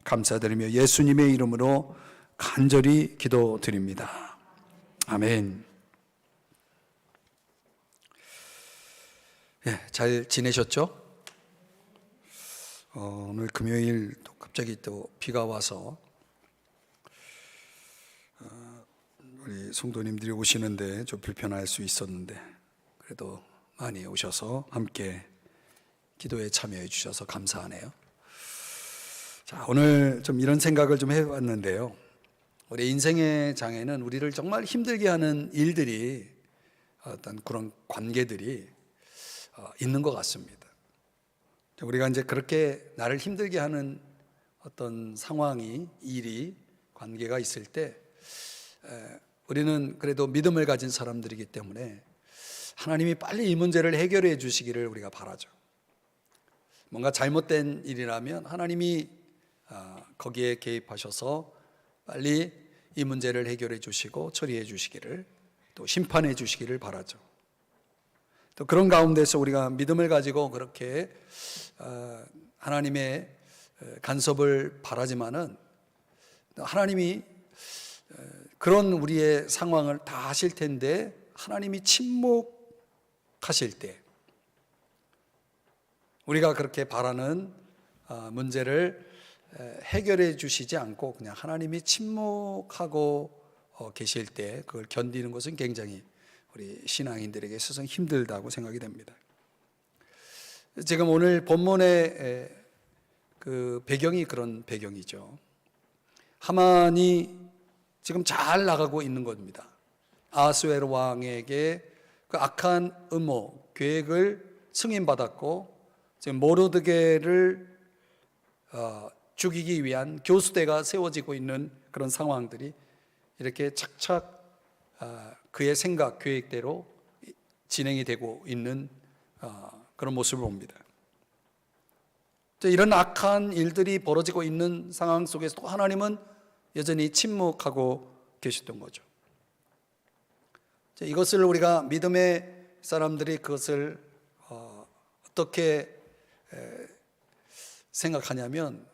감사드리며 예수님의 이름으로 간절히 기도드립니다. 아멘. 잘 지내셨죠? 오늘 금요일 또 갑자기 또 비가 와서 우리 성도님들이 오시는데 좀 불편할 수 있었는데 그래도 많이 오셔서 함께 기도에 참여해 주셔서 감사하네요. 자, 오늘 좀 이런 생각을 좀 해봤는데요. 우리 인생의 장에는 우리를 정말 힘들게 하는 일들이 어떤 그런 관계들이 있는 것 같습니다. 우리가 이제 그렇게 나를 힘들게 하는 어떤 상황이, 일이, 관계가 있을 때 우리는 그래도 믿음을 가진 사람들이기 때문에 하나님이 빨리 이 문제를 해결해 주시기를 우리가 바라죠. 뭔가 잘못된 일이라면 하나님이 거기에 개입하셔서 빨리 이 문제를 해결해 주시고 처리해 주시기를, 또 심판해 주시기를 바라죠. 또 그런 가운데서 우리가 믿음을 가지고 그렇게 하나님의 간섭을 바라지만은 하나님이 그런 우리의 상황을 다 아실 텐데 하나님이 침묵하실 때 우리가 그렇게 바라는 문제를 해결해 주시지 않고 그냥 하나님이 침묵하고 계실 때 그걸 견디는 것은 굉장히 우리 신앙인들에게 있어서 힘들다고 생각이 됩니다. 지금 오늘 본문의 그 배경이 그런 배경이죠. 하만이 지금 잘 나가고 있는 겁니다. 아하수에로 왕에게 그 악한 음모, 계획을 승인받았고 지금 모르드게를 죽이기 위한 교수대가 세워지고 있는 그런 상황들이 이렇게 착착 그의 생각, 계획대로 진행이 되고 있는 그런 모습을 봅니다. 이런 악한 일들이 벌어지고 있는 상황 속에서도 하나님은 여전히 침묵하고 계셨던 거죠. 이것을 우리가 믿음의 사람들이 그것을 어떻게 생각하냐면,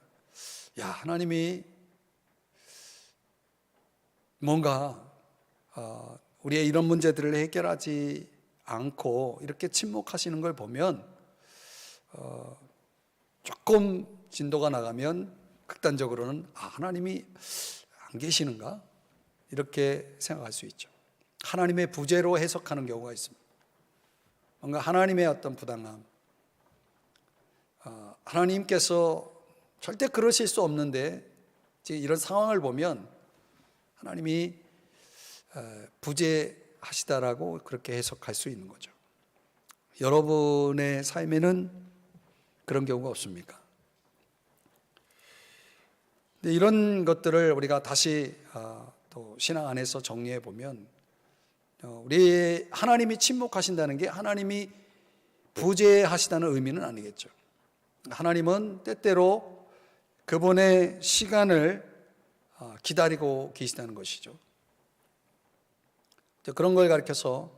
하나님이 뭔가 우리의 이런 문제들을 해결하지 않고 이렇게 침묵하시는 걸 보면 조금 진도가 나가면 극단적으로는 하나님이 안 계시는가? 이렇게 생각할 수 있죠. 하나님의 부재로 해석하는 경우가 있습니다. 뭔가 하나님의 어떤 부당함, 하나님께서 절대 그러실 수 없는데 이런 상황을 보면 하나님이 부재하시다라고 그렇게 해석할 수 있는 거죠. 여러분의 삶에는 그런 경우가 없습니까? 이런 것들을 우리가 다시 또 신앙 안에서 정리해 보면 우리 하나님이 침묵하신다는 게 하나님이 부재하시다는 의미는 아니겠죠. 하나님은 때때로 그분의 시간을 기다리고 계시다는 것이죠. 그런 걸 가리켜서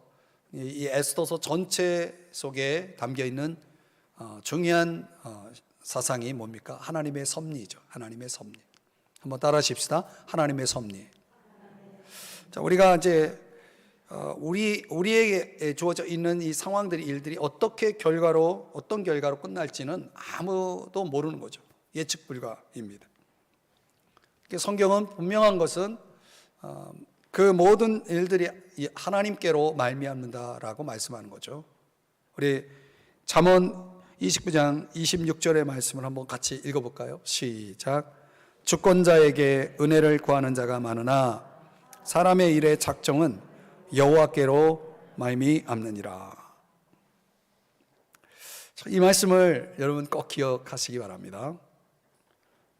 이 에스더서 전체 속에 담겨 있는 중요한 사상이 뭡니까? 하나님의 섭리죠. 하나님의 섭리. 한번 따라 하십시다. 하나님의 섭리. 자, 우리가 이제 우리에게 주어져 있는 이 상황들이, 일들이 어떤 결과로 끝날지는 아무도 모르는 거죠. 예측 불가입니다. 성경은 분명한 것은 그 모든 일들이 하나님께로 말미암는다라고 말씀하는 거죠. 우리 잠언 29장 26절의 말씀을 한번 같이 읽어볼까요? 시작. 주권자에게 은혜를 구하는 자가 많으나 사람의 일의 작정은 여호와께로 말미암느니라. 이 말씀을 여러분 꼭 기억하시기 바랍니다.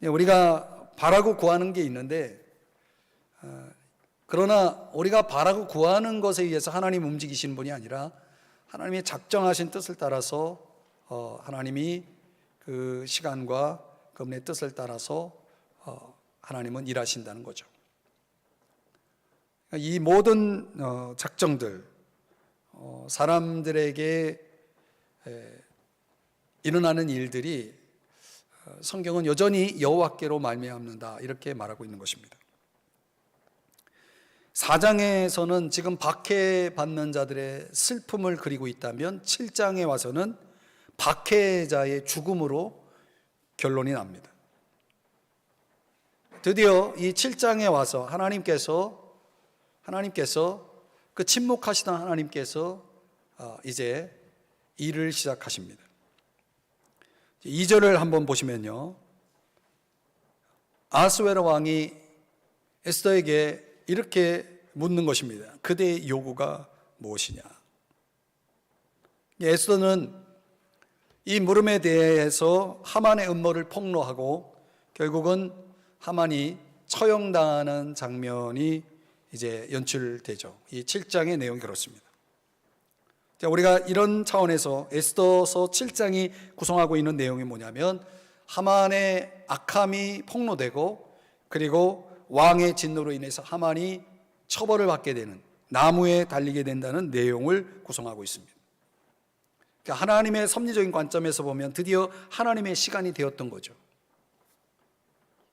우리가 바라고 구하는 게 있는데 그러나 우리가 바라고 구하는 것에 의해서 하나님 움직이시는 분이 아니라 하나님의 작정하신 뜻을 따라서 하나님이 그 시간과 그분의 뜻을 따라서 하나님은 일하신다는 거죠. 이 모든 작정들, 사람들에게 일어나는 일들이 성경은 여전히 여호와께로 말미암는다 이렇게 말하고 있는 것입니다. 4장에서는 지금 박해받는 자들의 슬픔을 그리고 있다면 7장에 와서는 박해자의 죽음으로 결론이 납니다. 드디어 이 7장에 와서 하나님께서 그 침묵하시던 하나님께서 이제 일을 시작하십니다. 2절을 한번 보시면요, 아하스웨로 왕이 에스더에게 이렇게 묻는 것입니다. 그대의 요구가 무엇이냐? 에스더는 이 물음에 대해서 하만의 음모를 폭로하고 결국은 하만이 처형당하는 장면이 이제 연출되죠. 이 7장의 내용이 그렇습니다. 자, 우리가 이런 차원에서 에스더서 7장이 구성하고 있는 내용이 뭐냐면 하만의 악함이 폭로되고 그리고 왕의 진노로 인해서 하만이 처벌을 받게 되는, 나무에 달리게 된다는 내용을 구성하고 있습니다. 그러니까 하나님의 섭리적인 관점에서 보면 드디어 하나님의 시간이 되었던 거죠.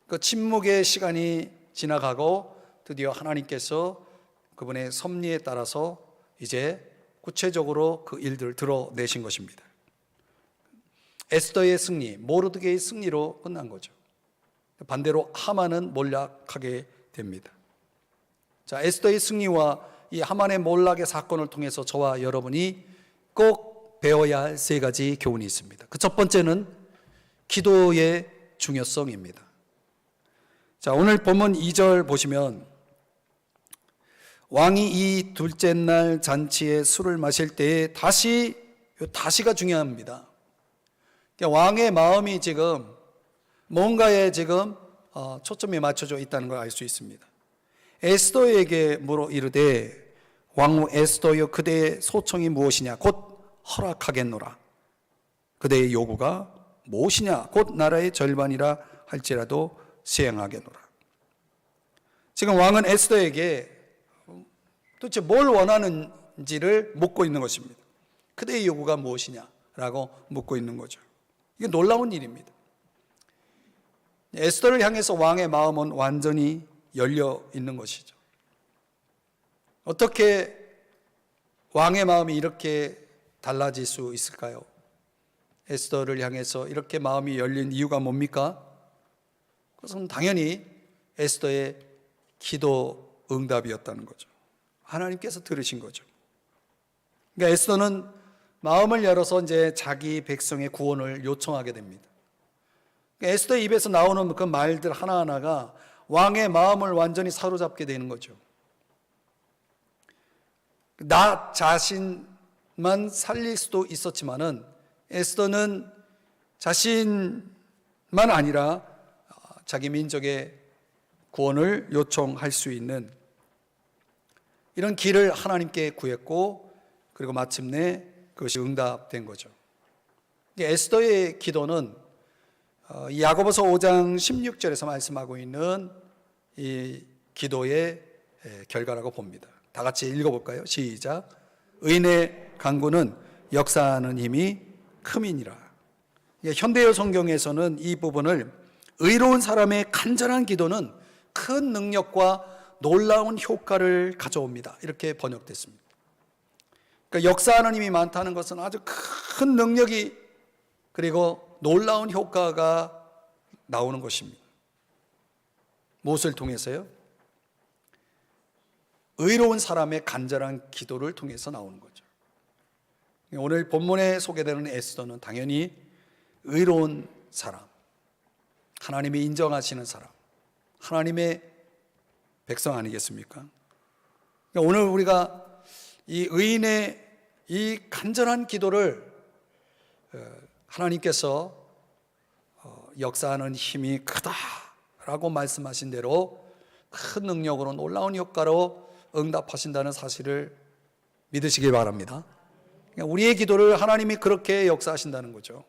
그 침묵의 시간이 지나가고 드디어 하나님께서 그분의 섭리에 따라서 이제 구체적으로 그 일들을 드러내신 것입니다. 에스더의 승리, 모르드게의 승리로 끝난 거죠. 반대로 하만은 몰락하게 됩니다. 자, 에스더의 승리와 이 하만의 몰락의 사건을 통해서 저와 여러분이 꼭 배워야 할 세 가지 교훈이 있습니다. 그 첫 번째는 기도의 중요성입니다. 자, 오늘 본문 2절 보시면 왕이 이 둘째 날 잔치에 술을 마실 때에 다시가 중요합니다. 그러니까 왕의 마음이 지금 뭔가에 지금 초점이 맞춰져 있다는 걸 알 수 있습니다. 에스더에게 물어 이르되 왕후 에스더여 그대의 소청이 무엇이냐 곧 허락하겠노라. 그대의 요구가 무엇이냐 곧 나라의 절반이라 할지라도 수행하겠노라. 지금 왕은 에스더에게 도대체 뭘 원하는지를 묻고 있는 것입니다. 그대의 요구가 무엇이냐라고 묻고 있는 거죠. 이게 놀라운 일입니다. 에스더를 향해서 왕의 마음은 완전히 열려 있는 것이죠. 어떻게 왕의 마음이 이렇게 달라질 수 있을까요? 에스더를 향해서 이렇게 마음이 열린 이유가 뭡니까? 그것은 당연히 에스더의 기도 응답이었다는 거죠. 하나님께서 들으신 거죠. 그러니까 에스더는 마음을 열어서 이제 자기 백성의 구원을 요청하게 됩니다. 에스더의 입에서 나오는 그 말들 하나하나가 왕의 마음을 완전히 사로잡게 되는 거죠. 나 자신만 살릴 수도 있었지만은 에스더는 자신만 아니라 자기 민족의 구원을 요청할 수 있는 이런 길을 하나님께 구했고 그리고 마침내 그것이 응답된 거죠. 에스더의 기도는 야고보서 5장 16절에서 말씀하고 있는 이 기도의 결과라고 봅니다. 다 같이 읽어볼까요? 시작. 의인의 간구는 역사하는 힘이 큼이니라. 현대어 성경에서는 이 부분을 의로운 사람의 간절한 기도는 큰 능력과 놀라운 효과를 가져옵니다. 이렇게 번역됐습니다. 그러니까 역사하는 힘이 많다는 것은 아주 큰 능력이 그리고 놀라운 효과가 나오는 것입니다. 무엇을 통해서요? 의로운 사람의 간절한 기도를 통해서 나오는 거죠. 오늘 본문에 소개되는 에스더는 당연히 의로운 사람, 하나님이 인정하시는 사람, 하나님의 백성 아니겠습니까? 오늘 우리가 이 의인의 이 간절한 기도를 하나님께서 역사하는 힘이 크다라고 말씀하신 대로 큰 능력으로 놀라운 효과로 응답하신다는 사실을 믿으시길 바랍니다. 우리의 기도를 하나님이 그렇게 역사하신다는 거죠.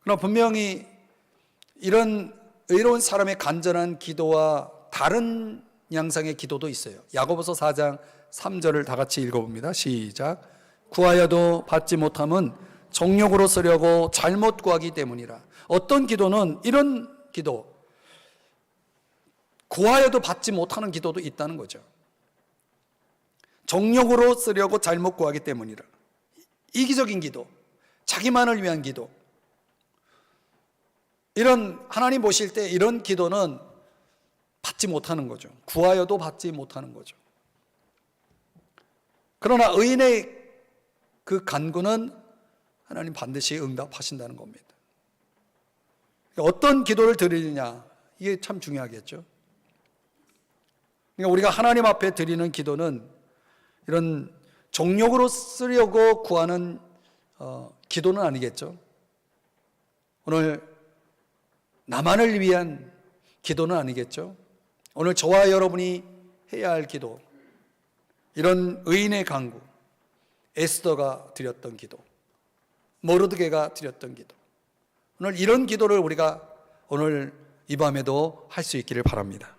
그러나 분명히 이런 의로운 사람의 간절한 기도와 다른 양상의 기도도 있어요. 야고보서 4장 3절을 다 같이 읽어봅니다. 시작. 구하여도 받지 못함은 정욕으로 쓰려고 잘못 구하기 때문이라. 어떤 기도는 이런 기도, 구하여도 받지 못하는 기도도 있다는 거죠. 정욕으로 쓰려고 잘못 구하기 때문이라. 이기적인 기도, 자기만을 위한 기도, 이런 하나님 보실 때 이런 기도는 받지 못하는 거죠. 구하여도 받지 못하는 거죠. 그러나 의인의 그 간구는 하나님 반드시 응답하신다는 겁니다. 어떤 기도를 드리느냐, 이게 참 중요하겠죠. 그러니까 우리가 하나님 앞에 드리는 기도는 이런 정욕으로 쓰려고 구하는 기도는 아니겠죠. 오늘 나만을 위한 기도는 아니겠죠. 오늘 저와 여러분이 해야 할 기도, 이런 의인의 간구, 에스더가 드렸던 기도, 모르드게가 드렸던 기도, 오늘 이런 기도를 우리가 오늘 이 밤에도 할 수 있기를 바랍니다.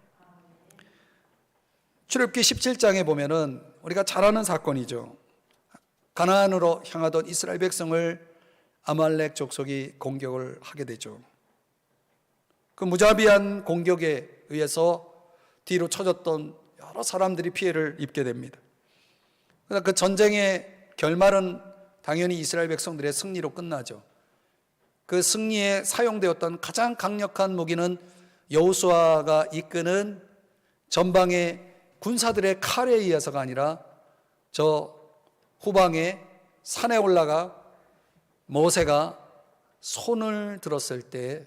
출애굽기 17장에 보면은 우리가 잘 아는 사건이죠. 가나안으로 향하던 이스라엘 백성을 아말렉 족속이 공격을 하게 되죠. 그 무자비한 공격에 의해서 뒤로 쳐졌던 여러 사람들이 피해를 입게 됩니다. 그래서 그 전쟁의 결말은 당연히 이스라엘 백성들의 승리로 끝나죠. 그 승리에 사용되었던 가장 강력한 무기는 여호수아가 이끄는 전방의 군사들의 칼에 의해서가 아니라 저 후방에 산에 올라가 모세가 손을 들었을 때,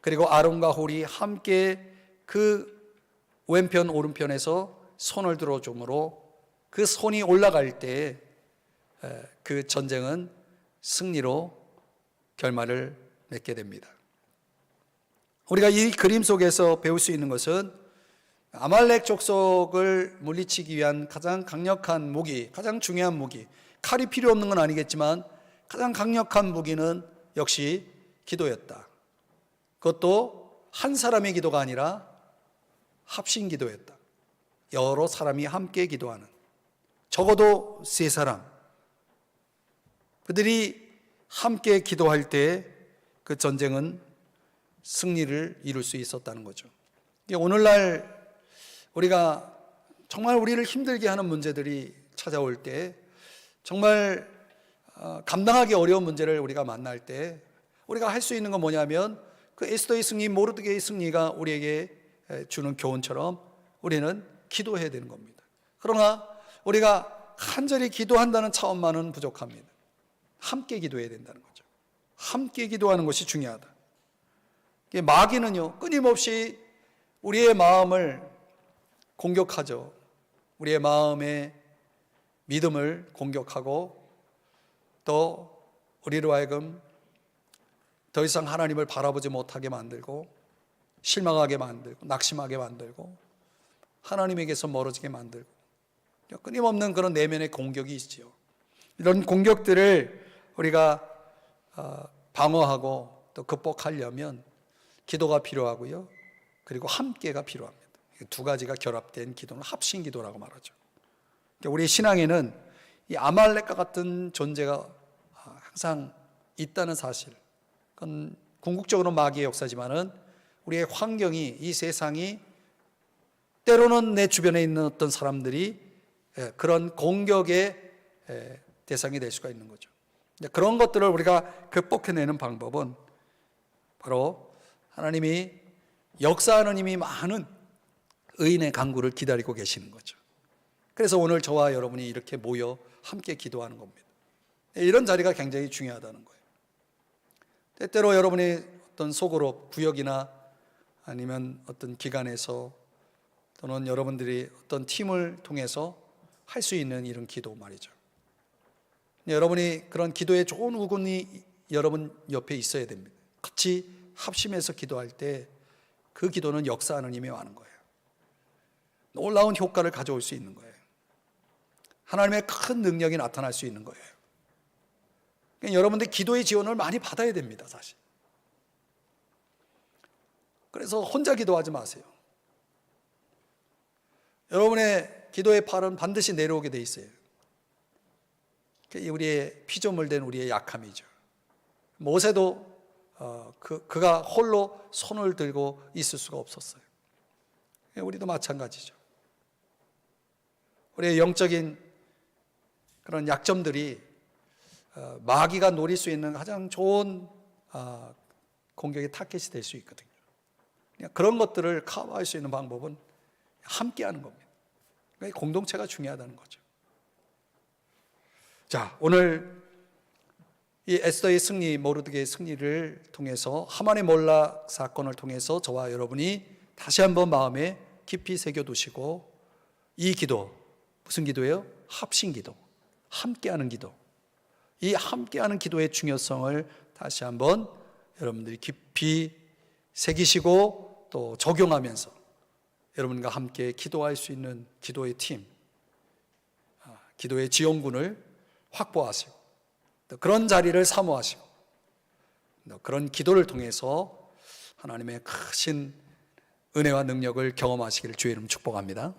그리고 아론과 홀이 함께 그 왼편 오른편에서 손을 들어줌으로 그 손이 올라갈 때 그 전쟁은 승리로 결말을 맺게 됩니다. 우리가 이 그림 속에서 배울 수 있는 것은 아말렉 족속을 물리치기 위한 가장 강력한 무기, 가장 중요한 무기, 칼이 필요 없는 건 아니겠지만 가장 강력한 무기는 역시 기도였다. 그것도 한 사람의 기도가 아니라 합심 기도였다. 여러 사람이 함께 기도하는, 적어도 3사람, 그들이 함께 기도할 때 그 전쟁은 승리를 이룰 수 있었다는 거죠. 오늘날 우리가 정말 우리를 힘들게 하는 문제들이 찾아올 때, 정말 감당하기 어려운 문제를 우리가 만날 때 우리가 할 수 있는 건 뭐냐면 그 에스더의 승리, 모르드게의 승리가 우리에게 주는 교훈처럼 우리는 기도해야 되는 겁니다. 그러나 우리가 간절히 기도한다는 차원만은 부족합니다. 함께 기도해야 된다는 거죠. 함께 기도하는 것이 중요하다. 마귀는요, 끊임없이 우리의 마음을 공격하죠. 우리의 마음의 믿음을 공격하고, 또 우리로 하여금 더 이상 하나님을 바라보지 못하게 만들고, 실망하게 만들고, 낙심하게 만들고, 하나님에게서 멀어지게 만들고, 끊임없는 그런 내면의 공격이 있지요. 이런 공격들을 우리가 방어하고 또 극복하려면 기도가 필요하고요, 그리고 함께가 필요합니다. 두 가지가 결합된 기도는 합심 기도라고 말하죠. 우리 신앙에는 이 아말렉과 같은 존재가 항상 있다는 사실, 그건 궁극적으로 마귀의 역사지만은 우리의 환경이, 이 세상이, 때로는 내 주변에 있는 어떤 사람들이 그런 공격의 대상이 될 수가 있는 거죠. 그런 것들을 우리가 극복해내는 방법은 바로 하나님이 역사하는 힘이 많은 의인의 간구를 기다리고 계시는 거죠. 그래서 오늘 저와 여러분이 이렇게 모여 함께 기도하는 겁니다. 이런 자리가 굉장히 중요하다는 거예요. 때때로 여러분이 어떤 속으로 구역이나 아니면 어떤 기관에서, 또는 여러분들이 어떤 팀을 통해서 할 수 있는 이런 기도 말이죠. 여러분이 그런 기도에 좋은 우군이 여러분 옆에 있어야 됩니다. 같이 합심해서 기도할 때 그 기도는 역사하는 힘이 많은 거예요. 놀라운 효과를 가져올 수 있는 거예요. 하나님의 큰 능력이 나타날 수 있는 거예요. 그러니까 여러분들 기도의 지원을 많이 받아야 됩니다, 사실. 그래서 혼자 기도하지 마세요. 여러분의 기도의 팔은 반드시 내려오게 돼 있어요. 우리의 피조물된 우리의 약함이죠. 모세도 그가 홀로 손을 들고 있을 수가 없었어요. 우리도 마찬가지죠. 우리의 영적인 그런 약점들이 마귀가 노릴 수 있는 가장 좋은 공격의 타겟이 될 수 있거든요. 그런 것들을 커버할 수 있는 방법은 함께하는 겁니다. 그러니까 공동체가 중요하다는 거죠. 자, 오늘 이 에스더의 승리, 모르드게의 승리를 통해서, 하만의 몰락 사건을 통해서 저와 여러분이 다시 한번 마음에 깊이 새겨두시고, 이 기도, 무슨 기도예요? 합심기도, 함께하는 기도. 이 함께하는 기도의 중요성을 다시 한번 여러분들이 깊이 새기시고 또 적용하면서 여러분과 함께 기도할 수 있는 기도의 팀, 기도의 지원군을 확보하시고, 또 그런 자리를 사모하시고, 또 그런 기도를 통해서 하나님의 크신 은혜와 능력을 경험하시기를 주의 이름 축복합니다.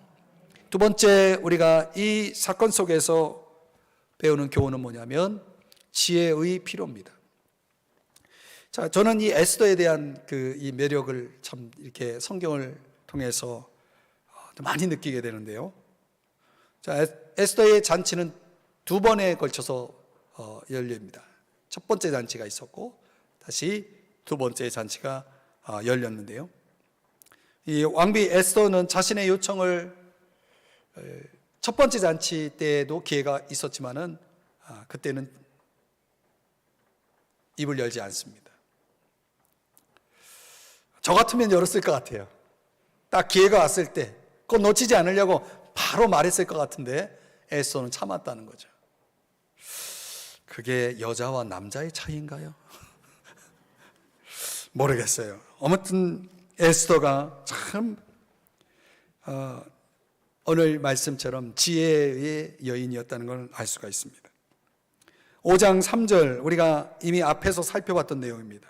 두 번째, 우리가 이 사건 속에서 배우는 교훈은 뭐냐면 지혜의 필요입니다. 자, 저는 이 에스더에 대한 이 매력을 참 이렇게 성경을 통해서 많이 느끼게 되는데요. 자, 에스더의 잔치는 두 번에 걸쳐서 열립니다. 첫 번째 잔치가 있었고 다시 두 번째 잔치가 열렸는데요. 이 왕비 에스더는 자신의 요청을 첫 번째 잔치 때에도 기회가 있었지만은 그때는 입을 열지 않습니다. 저 같으면 열었을 것 같아요. 딱 기회가 왔을 때 그거 놓치지 않으려고 바로 말했을 것 같은데 에스더는 참았다는 거죠. 그게 여자와 남자의 차이인가요? 모르겠어요. 아무튼 에스더가 참 오늘 말씀처럼 지혜의 여인이었다는 걸 알 수가 있습니다. 5장 3절 우리가 이미 앞에서 살펴봤던 내용입니다.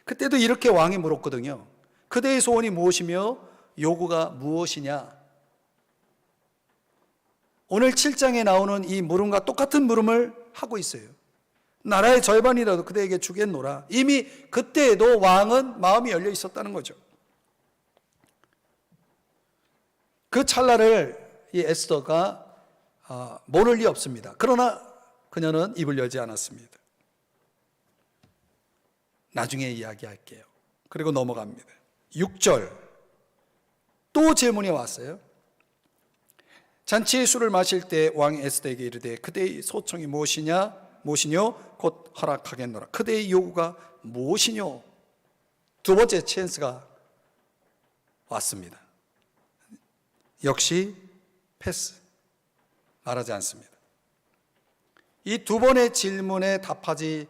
그때도 이렇게 왕이 물었거든요. 그대의 소원이 무엇이며 요구가 무엇이냐? 오늘 7장에 나오는 이 물음과 똑같은 물음을 하고 있어요. 나라의 절반이라도 그대에게 주겠노라. 이미 그때에도 왕은 마음이 열려 있었다는 거죠. 그 찰나를 이 에스더가 모를 리 없습니다. 그러나 그녀는 입을 열지 않았습니다. 나중에 이야기할게요. 그리고 넘어갑니다. 6절 또 질문이 왔어요. 잔치의 술을 마실 때 왕이 에스더에게 이르되 그대의 소청이 무엇이뇨? 곧 허락하겠노라. 그대의 요구가 무엇이뇨? 두 번째 찬스가 왔습니다. 역시 패스, 말하지 않습니다. 이 두 번의 질문에 답하지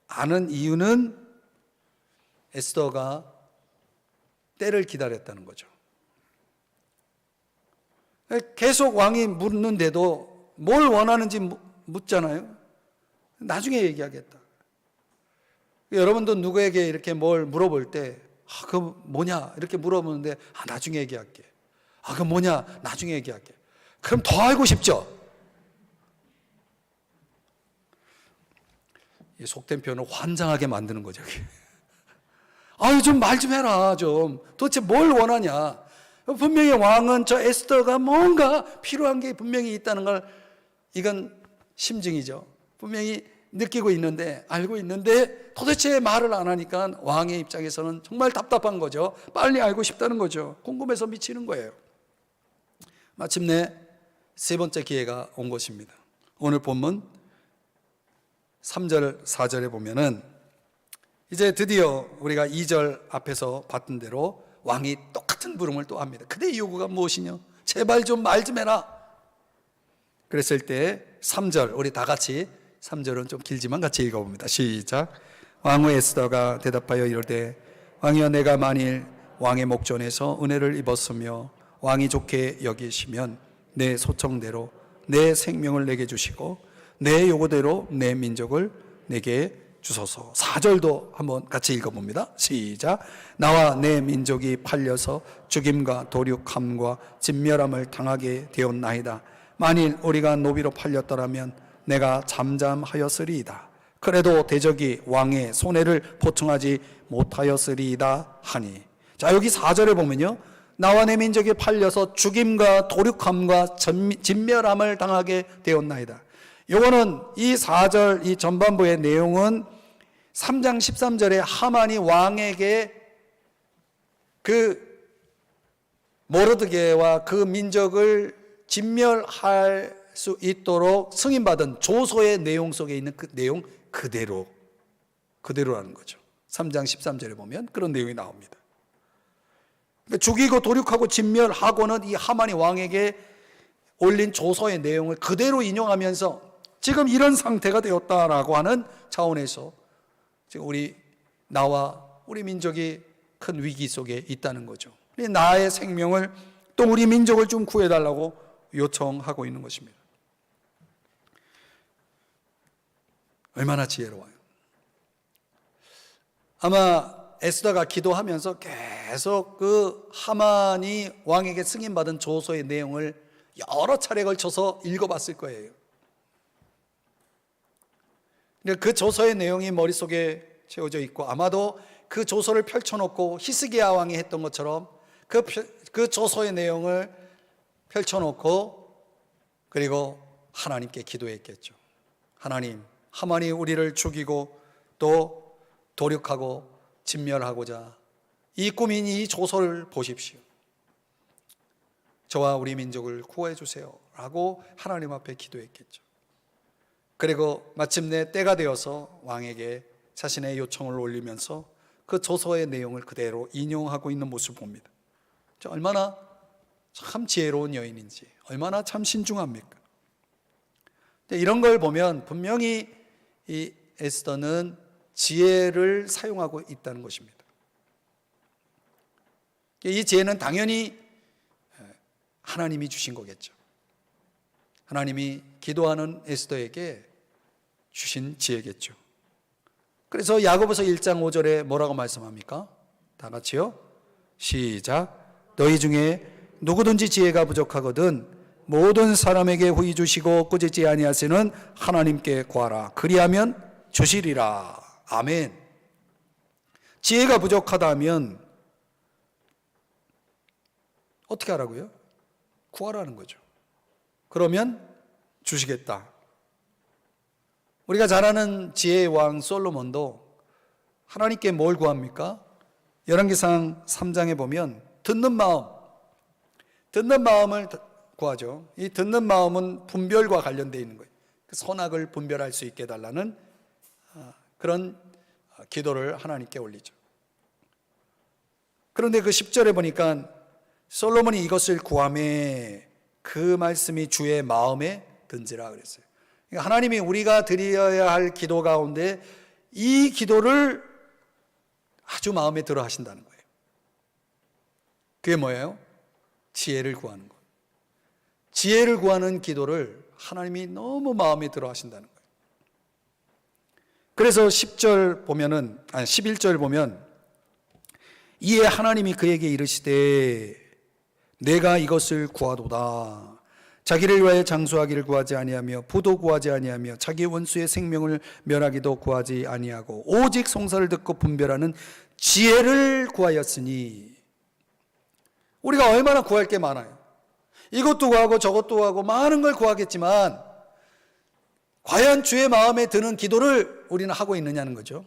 않은 이유는 에스더가 때를 기다렸다는 거죠. 계속 왕이 묻는데도 뭘 원하는지 묻잖아요. 나중에 얘기하겠다. 여러분도 누구에게 이렇게 뭘 물어볼 때 그거 뭐냐 이렇게 물어보는데 나중에 얘기할게. 그거 뭐냐 나중에 얘기할게. 그럼 더 알고 싶죠? 이 속된 표현을 환장하게 만드는 거죠. 좀 말 좀 해라 좀. 도대체 뭘 원하냐. 분명히 왕은 저 에스더가 뭔가 필요한 게 분명히 있다는 걸 이건 심증이죠. 분명히 느끼고 있는데 알고 있는데 도대체 말을 안 하니까 왕의 입장에서는 정말 답답한 거죠. 빨리 알고 싶다는 거죠. 궁금해서 미치는 거예요. 마침내 세 번째 기회가 온 것입니다. 오늘 본문 3절 4절에 보면은 이제 드디어 우리가 2절 앞에서 봤던 대로 왕이 똑같은 물음을 또 합니다. 그대의 요구가 무엇이냐? 제발 좀 말 좀 해라. 그랬을 때 3절 우리 다 같이 3절은 좀 길지만 같이 읽어봅니다. 시작. 왕후 에스더가 대답하여 이르되 왕이여 내가 만일 왕의 목전에서 은혜를 입었으며 왕이 좋게 여기시면 내 소청대로 내 생명을 내게 주시고 내 요구대로 내 민족을 내게 주소서. 4절도 한번 같이 읽어봅니다. 시작. 나와 내 민족이 팔려서 죽임과 도륙함과 진멸함을 당하게 되었나이다. 만일 우리가 노비로 팔렸더라면 내가 잠잠하였으리이다. 그래도 대적이 왕의 손해를 보충하지 못하였으리이다 하니. 자, 여기 4절에 보면요, 나와 내 민족이 팔려서 죽임과 도륙함과 진멸함을 당하게 되었나이다. 요거는 이 4절 이 전반부의 내용은 3장 13절에 하만이 왕에게 그 모르드게와 그 민족을 진멸할 수 있도록 승인받은 조서의 내용 속에 있는 그 내용 그대로라는 거죠. 3장 13절에 보면 그런 내용이 나옵니다. 그러니까 죽이고 도륙하고 진멸하고는 이 하만이 왕에게 올린 조서의 내용을 그대로 인용하면서 지금 이런 상태가 되었다라고 하는 차원에서 지금 나와 우리 민족이 큰 위기 속에 있다는 거죠. 나의 생명을 또 우리 민족을 좀 구해달라고 요청하고 있는 것입니다. 얼마나 지혜로워요. 아마 에스더가 기도하면서 계속 그 하만이 왕에게 승인받은 조서의 내용을 여러 차례 걸쳐서 읽어봤을 거예요. 그 조서의 내용이 머릿속에 채워져 있고, 아마도 그 조서를 펼쳐놓고 히스기야 왕이 했던 것처럼 그 조서의 내용을 펼쳐놓고 그리고 하나님께 기도했겠죠. 하나님, 하만이 우리를 죽이고 또 도륙하고 진멸하고자 이 꾸민 이 조서를 보십시오. 저와 우리 민족을 구해 주세요 라고 하나님 앞에 기도했겠죠. 그리고 마침내 때가 되어서 왕에게 자신의 요청을 올리면서 그 조서의 내용을 그대로 인용하고 있는 모습을 봅니다. 얼마나 참 지혜로운 여인인지, 얼마나 참 신중합니까? 이런 걸 보면 분명히 이 에스더는 지혜를 사용하고 있다는 것입니다. 이 지혜는 당연히 하나님이 주신 거겠죠. 하나님이 기도하는 에스더에게 주신 지혜겠죠. 그래서 야고보서 1장 5절에 뭐라고 말씀합니까? 다 같이요. 시작. 너희 중에 누구든지 지혜가 부족하거든 모든 사람에게 후히 주시고 꾸짖지 아니하시는 하나님께 구하라. 그리하면 주시리라. 아멘. 지혜가 부족하다면 어떻게 하라고요? 구하라는 거죠. 그러면 주시겠다. 우리가 잘 아는 지혜의 왕 솔로몬도 하나님께 뭘 구합니까? 열왕기상 3장에 보면 듣는 마음을 구하죠. 이 듣는 마음은 분별과 관련되어 있는 거예요. 선악을 분별할 수 있게 해달라는 그런 기도를 하나님께 올리죠. 그런데 그 10절에 보니까 솔로몬이 이것을 구하매 그 말씀이 주의 마음에 든지라 그랬어요. 그러니까 하나님이 우리가 드려야 할 기도 가운데 이 기도를 아주 마음에 들어 하신다는 거예요. 그게 뭐예요? 지혜를 구하는 것. 지혜를 구하는 기도를 하나님이 너무 마음에 들어 하신다는 거예요. 그래서 11절 보면 이에 하나님이 그에게 이르시되 내가 이것을 구하도다. 자기를 위하여 장수하기를 구하지 아니하며 부도 구하지 아니하며 자기 원수의 생명을 멸하기도 구하지 아니하고 오직 송사를 듣고 분별하는 지혜를 구하였으니. 우리가 얼마나 구할 게 많아요. 이것도 구하고 저것도 구하고 많은 걸 구하겠지만 과연 주의 마음에 드는 기도를 우리는 하고 있느냐는 거죠.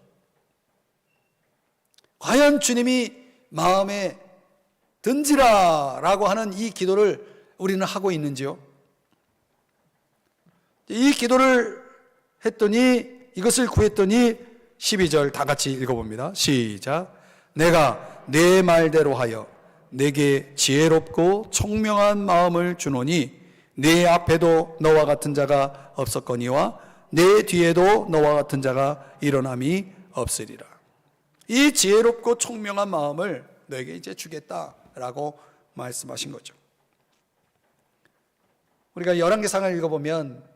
과연 주님이 마음에 든지라 라고 하는 이 기도를 우리는 하고 있는지요? 이 기도를 했더니, 이것을 구했더니 12절 다 같이 읽어봅니다. 시작. 내가 내 말대로 하여 내게 지혜롭고 총명한 마음을 주노니 내 앞에도 너와 같은 자가 없었거니와 내 뒤에도 너와 같은 자가 일어남이 없으리라. 이 지혜롭고 총명한 마음을 너에게 이제 주겠다라고 말씀하신 거죠. 우리가 열왕기상을 읽어보면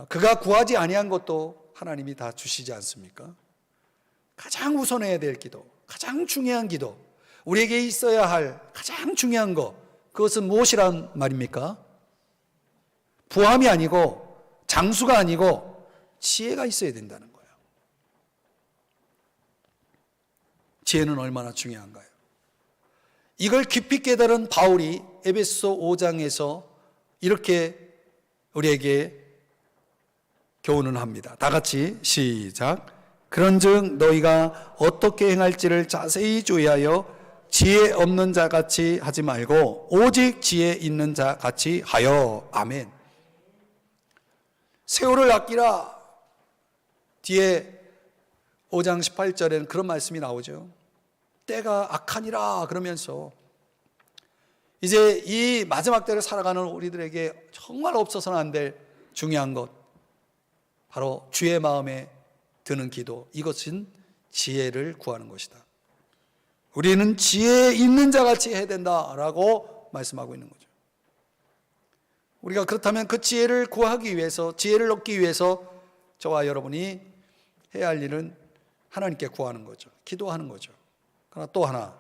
그가 구하지 아니한 것도 하나님이 다 주시지 않습니까? 가장 우선해야 될 기도, 가장 중요한 기도, 우리에게 있어야 할 가장 중요한 것, 그것은 무엇이란 말입니까? 부함이 아니고 장수가 아니고 지혜가 있어야 된다는 거예요. 지혜는 얼마나 중요한가요? 이걸 깊이 깨달은 바울이 에베소 5장에서 이렇게 우리에게 교훈을 합니다. 다 같이 시작. 그런즉 너희가 어떻게 행할지를 자세히 주의하여 지혜 없는 자 같이 하지 말고 오직 지혜 있는 자 같이 하여. 아멘. 세월을 아끼라. 뒤에 5장 18절에는 그런 말씀이 나오죠. 때가 악하니라 그러면서 이제 이 마지막 때를 살아가는 우리들에게 정말 없어서는 안 될 중요한 것, 바로 주의 마음에 드는 기도, 이것은 지혜를 구하는 것이다. 우리는 지혜 있는 자같이 해야 된다라고 말씀하고 있는 거죠. 우리가 그렇다면 그 지혜를 구하기 위해서, 지혜를 얻기 위해서 저와 여러분이 해야 할 일은 하나님께 구하는 거죠. 기도하는 거죠. 그러나 또 하나,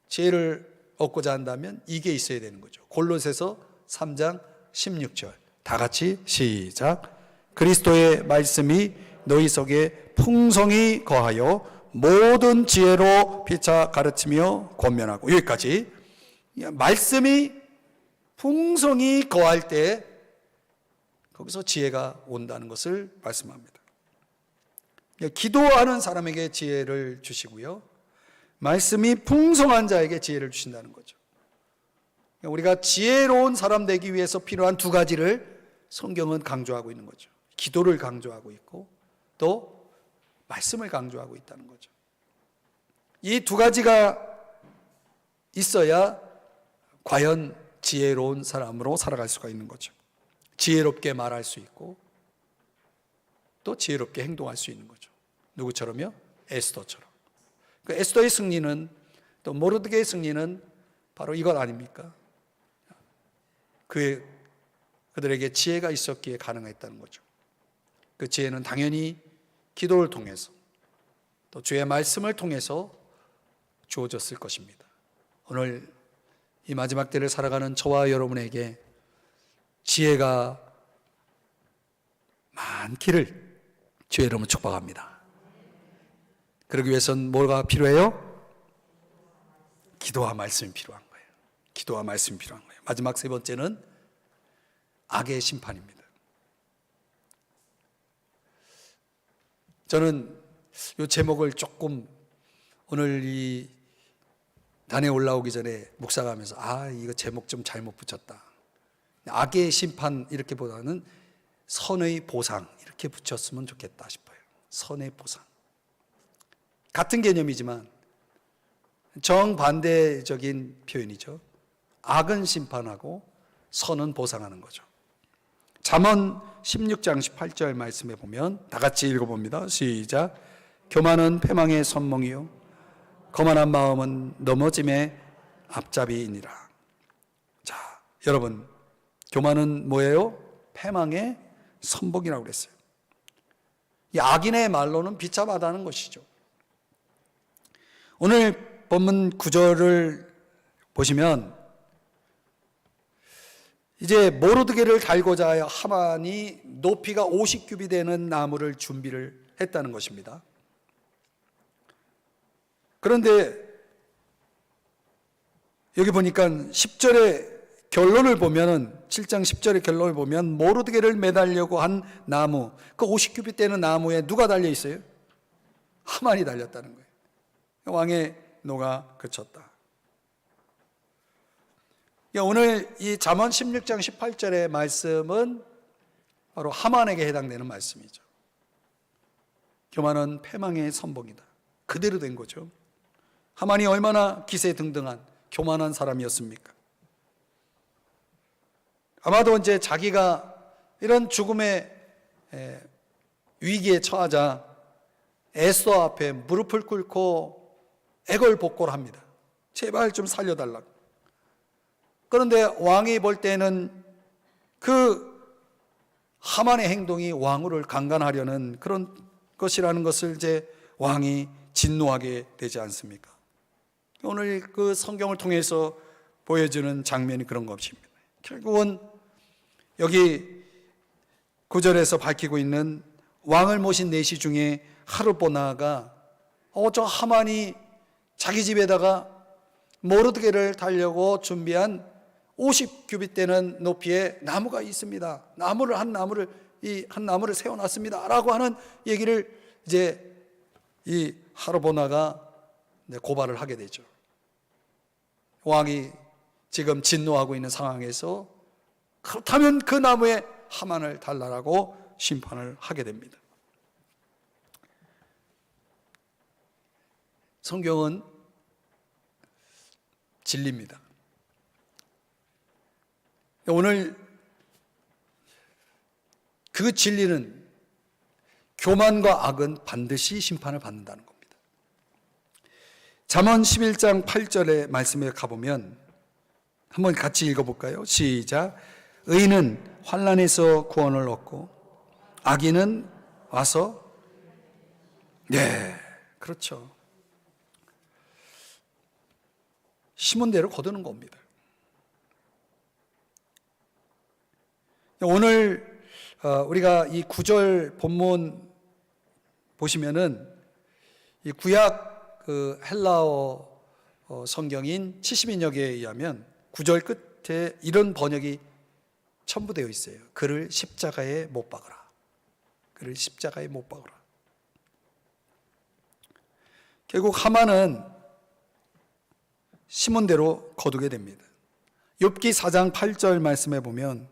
지혜를 얻고자 한다면 이게 있어야 되는 거죠. 골로새서 3장 16절 다 같이 시작. 그리스도의 말씀이 너희 속에 풍성히 거하여 모든 지혜로 피차 가르치며 권면하고. 여기까지. 말씀이 풍성히 거할 때 거기서 지혜가 온다는 것을 말씀합니다. 기도하는 사람에게 지혜를 주시고요, 말씀이 풍성한 자에게 지혜를 주신다는 거죠. 우리가 지혜로운 사람 되기 위해서 필요한 두 가지를 성경은 강조하고 있는 거죠. 기도를 강조하고 있고 또 말씀을 강조하고 있다는 거죠. 이 두 가지가 있어야 과연 지혜로운 사람으로 살아갈 수가 있는 거죠. 지혜롭게 말할 수 있고 또 지혜롭게 행동할 수 있는 거죠. 누구처럼요? 에스더처럼. 그 에스더의 승리는, 또 모르드게의 승리는 바로 이것 아닙니까? 그들에게 지혜가 있었기에 가능했다는 거죠. 그 지혜는 당연히 기도를 통해서 또 주의 말씀을 통해서 주어졌을 것입니다. 오늘 이 마지막 때를 살아가는 저와 여러분에게 지혜가 많기를 주의 이름으로 축복합니다. 그러기 위해서는 뭐가 필요해요? 기도와 말씀이 필요한 거예요. 기도와 말씀이 필요한 거예요. 마지막 세 번째는 악의 심판입니다. 저는 이 제목을 조금 오늘 이 단에 올라오기 전에 묵상하면서 이거 제목 좀 잘못 붙였다. 악의 심판 이렇게 보다는 선의 보상 이렇게 붙였으면 좋겠다 싶어요. 선의 보상. 같은 개념이지만 정반대적인 표현이죠. 악은 심판하고 선은 보상하는 거죠. 잠언 16장 18절 말씀에 보면 다 같이 읽어봅니다. 시작. 교만은 패망의 선몽이요 거만한 마음은 넘어짐의 앞잡이이니라. 자, 여러분, 교만은 뭐예요? 패망의 선봉이라고 그랬어요. 이 악인의 말로는 비참하다는 것이죠. 오늘 본문 9절을 보시면 이제 모르드게를 달고자 하여 하만이 높이가 50규비 되는 나무를 준비를 했다는 것입니다. 그런데 여기 보니까 10절의 결론을 보면은 7장 10절의 결론을 보면 모르드게를 매달려고 한 나무, 그 50규빗 되는 나무에 누가 달려 있어요? 하만이 달렸다는 거예요. 왕의 노가 그쳤다. 오늘 이 잠언 16장 18절의 말씀은 바로 하만에게 해당되는 말씀이죠. 교만은 패망의 선봉이다. 그대로 된 거죠. 하만이 얼마나 기세등등한 교만한 사람이었습니까? 아마도 이제 자기가 이런 죽음의 위기에 처하자 에스더 앞에 무릎을 꿇고 애걸복걸을 합니다. 제발 좀 살려달라고. 그런데 왕이 볼 때는 그 하만의 행동이 왕후를 강간하려는 그런 것이라는 것을 이제 왕이 진노하게 되지 않습니까? 오늘 그 성경을 통해서 보여주는 장면이 그런 것입니다. 결국은 여기 9절에서 밝히고 있는 왕을 모신 내시 중에 하르보나가 저 하만이 자기 집에다가 모르드게를 달려고 준비한 50규빗 되는 높이의 나무가 있습니다. 한 나무를 세워놨습니다. 라고 하는 얘기를 이제 이 하르보나가 고발을 하게 되죠. 왕이 지금 진노하고 있는 상황에서 그렇다면 그 나무에 하만을 달라라고 심판을 하게 됩니다. 성경은 진리입니다. 오늘 그 진리는 교만과 악은 반드시 심판을 받는다는 겁니다. 잠언 11장 8절의 말씀에 가보면 한번 같이 읽어볼까요? 시작. 의인은 환난에서 구원을 얻고 악인은 와서 그렇죠. 심은 대로 거두는 겁니다. 오늘 우리가 이 9절 본문 보시면은 이 구약 헬라어 성경인 70인역에 의하면 9절 끝에 이런 번역이 첨부되어 있어요. 그를 십자가에 못 박으라. 그를 십자가에 못 박으라. 결국 하만은 심은 대로 거두게 됩니다. 욥기 4장 8절 말씀해 보면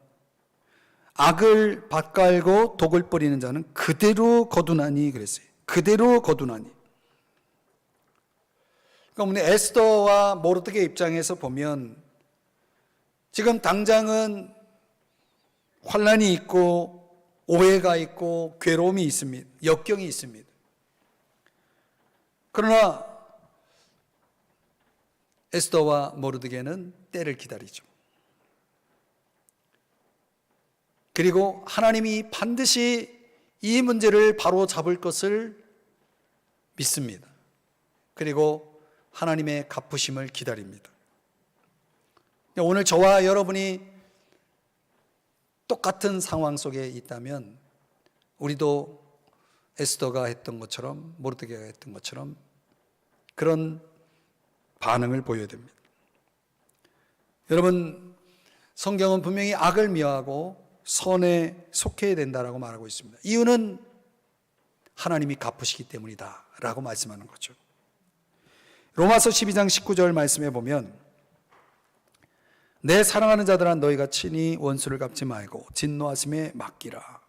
악을 밭갈고 독을 뿌리는 자는 그대로 거두나니 그랬어요. 그대로 거두나니. 그러니까 에스더와 모르드게 입장에서 보면 지금 당장은 환난이 있고 오해가 있고 괴로움이 있습니다. 역경이 있습니다. 그러나 에스더와 모르드게는 때를 기다리죠. 그리고 하나님이 반드시 이 문제를 바로 잡을 것을 믿습니다. 그리고 하나님의 갚으심을 기다립니다. 오늘 저와 여러분이 똑같은 상황 속에 있다면 우리도 에스더가 했던 것처럼 모르드게가 했던 것처럼 그런 반응을 보여야 됩니다. 여러분, 성경은 분명히 악을 미워하고 선에 속해야 된다라고 말하고 있습니다. 이유는 하나님이 갚으시기 때문이다 라고 말씀하는 거죠. 로마서 12장 19절 말씀해 보면 내 사랑하는 자들아 너희가 친히 원수를 갚지 말고 진노하심에 맡기라.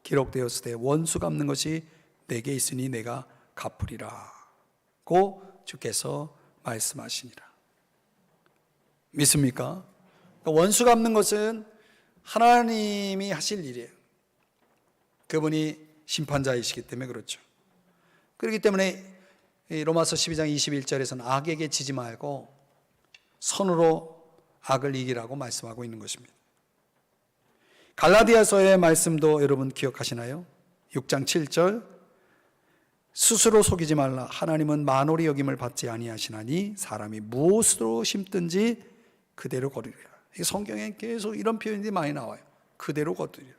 기록되었으되 원수 갚는 것이 내게 있으니 내가 갚으리라 고 주께서 말씀하시니라. 믿습니까? 원수 갚는 것은 하나님이 하실 일이에요. 그분이 심판자이시기 때문에 그렇죠. 그렇기 때문에 로마서 12장 21절에서는 악에게 지지 말고 선으로 악을 이기라고 말씀하고 있는 것입니다. 갈라디아서의 말씀도 여러분 기억하시나요? 6장 7절 스스로 속이지 말라. 하나님은 만홀히 여김을 받지 아니하시나니 사람이 무엇으로 심든지 그대로 거두리라. 성경에 계속 이런 표현이 많이 나와요. 그대로 거두리라.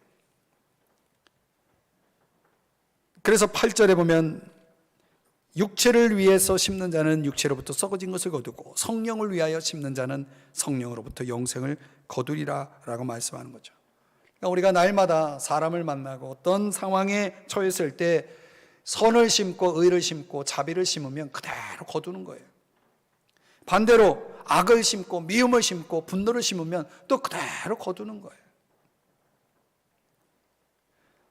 그래서 8절에 보면 육체를 위해서 심는 자는 육체로부터 썩어진 것을 거두고 성령을 위하여 심는 자는 성령으로부터 영생을 거두리라 라고 말씀하는 거죠. 그러니까 우리가 날마다 사람을 만나고 어떤 상황에 처했을 때 선을 심고 의를 심고 자비를 심으면 그대로 거두는 거예요. 반대로 악을 심고 미움을 심고 분노를 심으면 또 그대로 거두는 거예요.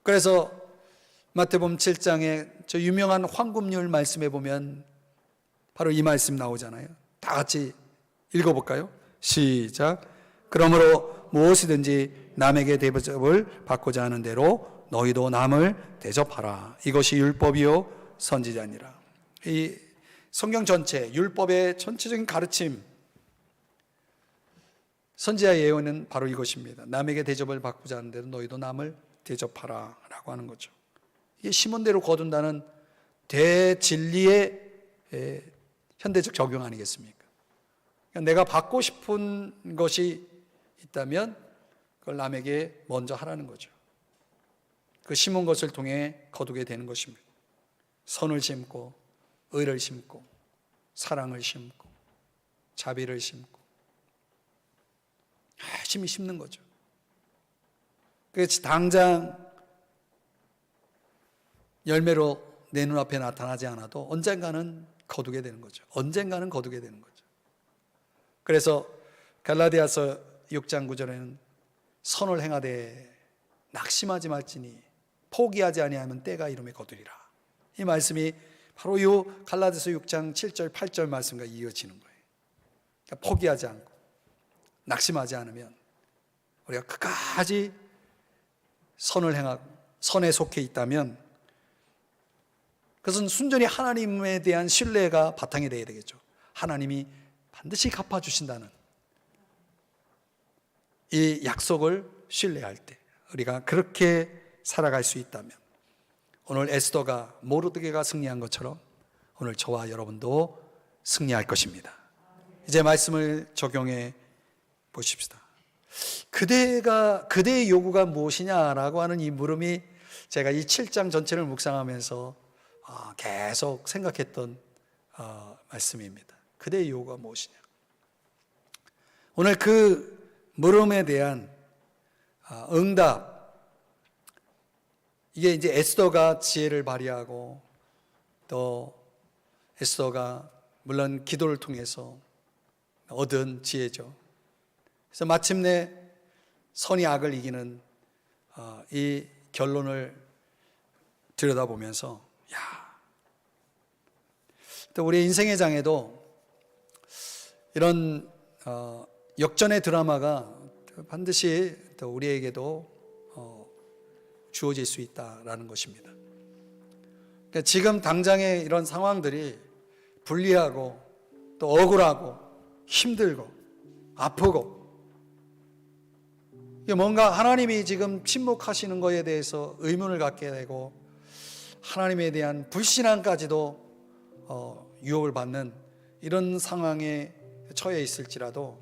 그래서 마태복음 7장에 저 유명한 황금률 말씀에 보면 바로 이 말씀 나오잖아요. 다 같이 읽어볼까요? 시작. 그러므로 무엇이든지 남에게 대접을 받고자 하는 대로 너희도 남을 대접하라. 이것이 율법이요 선지자니라. 이 성경 전체, 율법의 전체적인 가르침, 선지자의 예언은 바로 이것입니다. 남에게 대접을 받고자 하는 대로 너희도 남을 대접하라 라고 하는 거죠. 이게 심은 대로 거둔다는 대진리의 현대적 적용 아니겠습니까? 그러니까 내가 받고 싶은 것이 있다면 그걸 남에게 먼저 하라는 거죠. 그 심은 것을 통해 거두게 되는 것입니다. 선을 심고 의를 심고 사랑을 심고 자비를 심고 열심히 심는 거죠. 그렇지 당장 열매로 내 눈앞에 나타나지 않아도 언젠가는 거두게 되는 거죠. 언젠가는 거두게 되는 거죠. 그래서 갈라디아서 6장 9절에는 선을 행하되 낙심하지 말지니 포기하지 아니하면 때가 이름에 거두리라. 이 말씀이 바로 이 갈라디아서 6장 7절 8절 말씀과 이어지는 거예요. 그러니까 포기하지 않고 낙심하지 않으면 우리가 끝까지 선을 행하고 선에 속해 있다면 그것은 순전히 하나님에 대한 신뢰가 바탕이 되어야 되겠죠. 하나님이 반드시 갚아주신다는 이 약속을 신뢰할 때 우리가 그렇게 살아갈 수 있다면 오늘 에스더가 모르드게가 승리한 것처럼 오늘 저와 여러분도 승리할 것입니다. 이제 말씀을 적용해 보십시다. 그대의 요구가 무엇이냐라고 하는 이 물음이 제가 이 7장 전체를 묵상하면서 계속 생각했던 말씀입니다. 그대의 요구가 무엇이냐. 오늘 그 물음에 대한 응답, 이게 이제 에스더가 지혜를 발휘하고 또 에스더가 물론 기도를 통해서 얻은 지혜죠. 그래서 마침내 선이 악을 이기는 이 결론을 들여다보면서 또 우리 인생의 장에도 이런 역전의 드라마가 반드시 또 우리에게도 주어질 수 있다라는 것입니다. 그러니까 지금 당장의 이런 상황들이 불리하고 또 억울하고 힘들고 아프고 뭔가 하나님이 지금 침묵하시는 것에 대해서 의문을 갖게 되고 하나님에 대한 불신앙까지도 유혹을 받는 이런 상황에 처해 있을지라도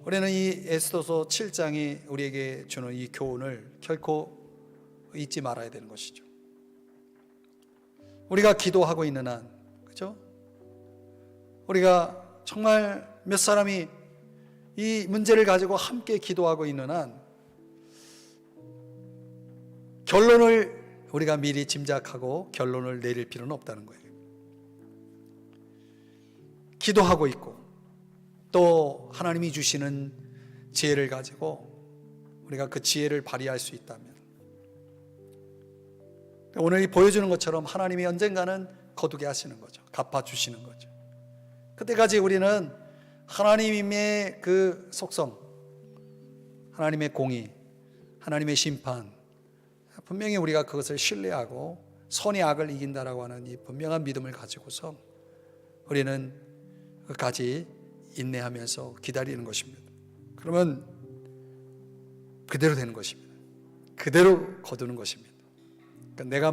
우리는 이 에스더서 7장이 우리에게 주는 이 교훈을 결코 잊지 말아야 되는 것이죠. 우리가 기도하고 있는 한, 그죠? 우리가 정말 몇 사람이 이 문제를 가지고 함께 기도하고 있는 한 결론을 우리가 미리 짐작하고 결론을 내릴 필요는 없다는 거예요. 기도하고 있고 또 하나님이 주시는 지혜를 가지고 우리가 그 지혜를 발휘할 수 있다면 오늘 보여주는 것처럼 하나님이 언젠가는 거두게 하시는 거죠. 갚아주시는 거죠. 그때까지 우리는 하나님의 그 속성, 하나님의 공의, 하나님의 심판, 분명히 우리가 그것을 신뢰하고 선이 악을 이긴다라고 하는 이 분명한 믿음을 가지고서 우리는 끝까지 인내하면서 기다리는 것입니다. 그러면 그대로 되는 것입니다. 그대로 거두는 것입니다. 그러니까 내가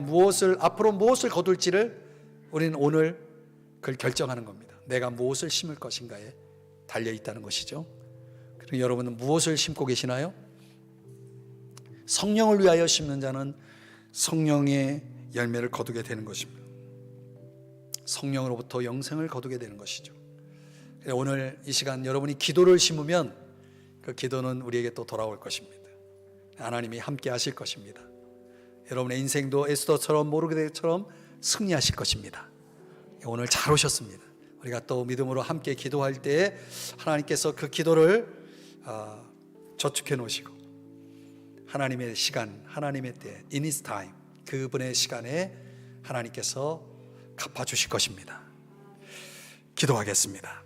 앞으로 무엇을 거둘지를 우리는 오늘 그걸 결정하는 겁니다. 내가 무엇을 심을 것인가에 달려있다는 것이죠. 그럼 여러분은 무엇을 심고 계시나요? 성령을 위하여 심는 자는 성령의 열매를 거두게 되는 것입니다. 성령으로부터 영생을 거두게 되는 것이죠. 오늘 이 시간 여러분이 기도를 심으면 그 기도는 우리에게 또 돌아올 것입니다. 하나님이 함께 하실 것입니다. 여러분의 인생도 에스더처럼 모르게처럼 승리하실 것입니다. 오늘 잘 오셨습니다. 우리가 또 믿음으로 함께 기도할 때 하나님께서 그 기도를 저축해 놓으시고 하나님의 시간, 하나님의 때, in His time, 그분의 시간에 하나님께서 갚아주실 것입니다. 기도하겠습니다.